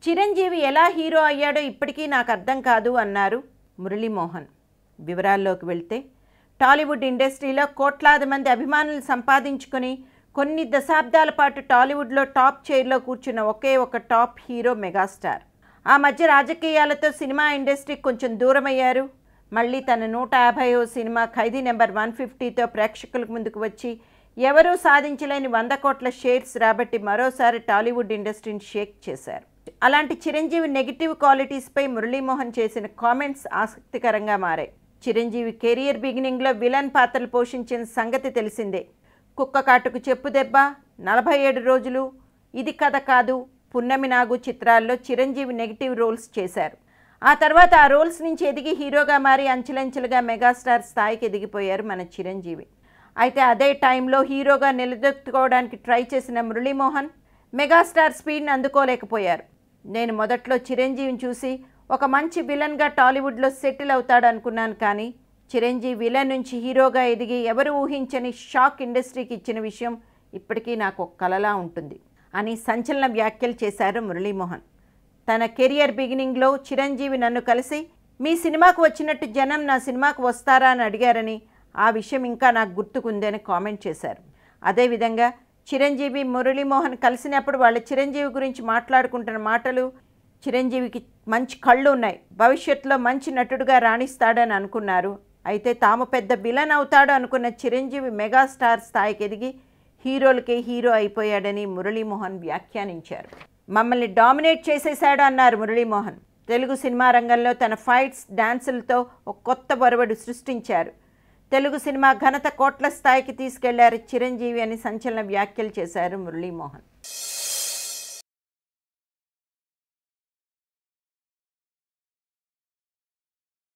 చిరంజీవి ఎలా హీరో అయ్యాడో ఇప్పటికీ నాకు అర్థం కాదు అన్నారు మురళీమోహన్. వివరాల్లోకి వెళ్తే, టాలీవుడ్ ఇండస్ట్రీలో కోట్లాది మంది అభిమానులు సంపాదించుకొని కొన్ని దశాబ్దాల పాటు టాలీవుడ్లో టాప్ చైర్లో కూర్చున్న ఒకే ఒక టాప్ హీరో మెగాస్టార్. ఆ మధ్య రాజకీయాలతో సినిమా ఇండస్ట్రీకి కొంచెం దూరమయ్యారు. మళ్ళీ తన 150వ సినిమా ఖైదీ నెంబర్ 150తో ప్రేక్షకుల ముందుకు వచ్చి ఎవరూ సాధించలేని 100 కోట్ల షేర్స్ రాబట్టి మరోసారి టాలీవుడ్ ఇండస్ట్రీని షేక్ చేశారు. అలాంటి చిరంజీవి నెగిటివ్ క్వాలిటీస్పై మురళీమోహన్ చేసిన కామెంట్స్ ఆసక్తికరంగా మారాయి. చిరంజీవి కెరియర్ బిగినింగ్లో విలన్ పాత్రలు పోషించిన సంగతి తెలిసిందే. కుక్క కాటుకు చెప్పు దెబ్బ, 47 రోజులు, ఇది కథ కాదు, పున్నమి నాగు చిత్రాల్లో చిరంజీవి నెగిటివ్ రోల్స్ చేశారు. ఆ తర్వాత ఆ రోల్స్ నుంచి ఎదిగి హీరోగా మారి అంచెలంచెలుగా మెగాస్టార్ స్థాయికి ఎదిగిపోయారు మన చిరంజీవి. అయితే అదే టైంలో హీరోగా నిలదొక్కుకోవడానికి ట్రై చేసిన మురళీమోహన్ మెగాస్టార్ స్పీడ్ని అందుకోలేకపోయారు. నేను మొదట్లో చిరంజీవిని చూసి ఒక మంచి విలన్గా టాలీవుడ్లో సెటిల్ అవుతాడు అనుకున్నాను. కానీ చిరంజీవి విలన్ నుంచి హీరోగా ఎదిగి ఎవరు ఊహించని షాక్ ఇండస్ట్రీకి ఇచ్చిన విషయం ఇప్పటికీ నాకు ఒక కలలా ఉంటుంది అని సంచలన వ్యాఖ్యలు చేశారు మురళీమోహన్. తన కెరియర్ బిగినింగ్లో చిరంజీవి నన్ను కలిసి మీ సినిమాకు వచ్చినట్టు జనం నా సినిమాకు వస్తారా అని అడిగారని, ఆ విషయం ఇంకా నాకు గుర్తుకుందని కామెంట్ చేశారు. అదేవిధంగా చిరంజీవి మురళీమోహన్ కలిసినప్పుడు వాళ్ళ చిరంజీవి గురించి మాట్లాడుకుంటున్న మాటలు, చిరంజీవికి మంచి కళ్ళు ఉన్నాయి, భవిష్యత్తులో మంచి నటుడుగా రాణిస్తాడని అనుకున్నారు. అయితే తాము పెద్ద విలన్ అవుతాడు అనుకున్న చిరంజీవి మెగాస్టార్ స్థాయికి ఎదిగి హీరోలకే హీరో అయిపోయాడని మురళీమోహన్ వ్యాఖ్యానించారు. మమ్మల్ని డామినేట్ చేసేశాడు అన్నారు మురళీమోహన్. తెలుగు సినిమా రంగంలో తన ఫైట్స్, డాన్సులతో ఒక కొత్త బరువడు సృష్టించారు. తెలుగు సినిమా ఘనత కోట్ల స్థాయికి తీసుకెళ్లారు చిరంజీవి అని సంచలన వ్యాఖ్యలు చేశారు మురళీమోహన్.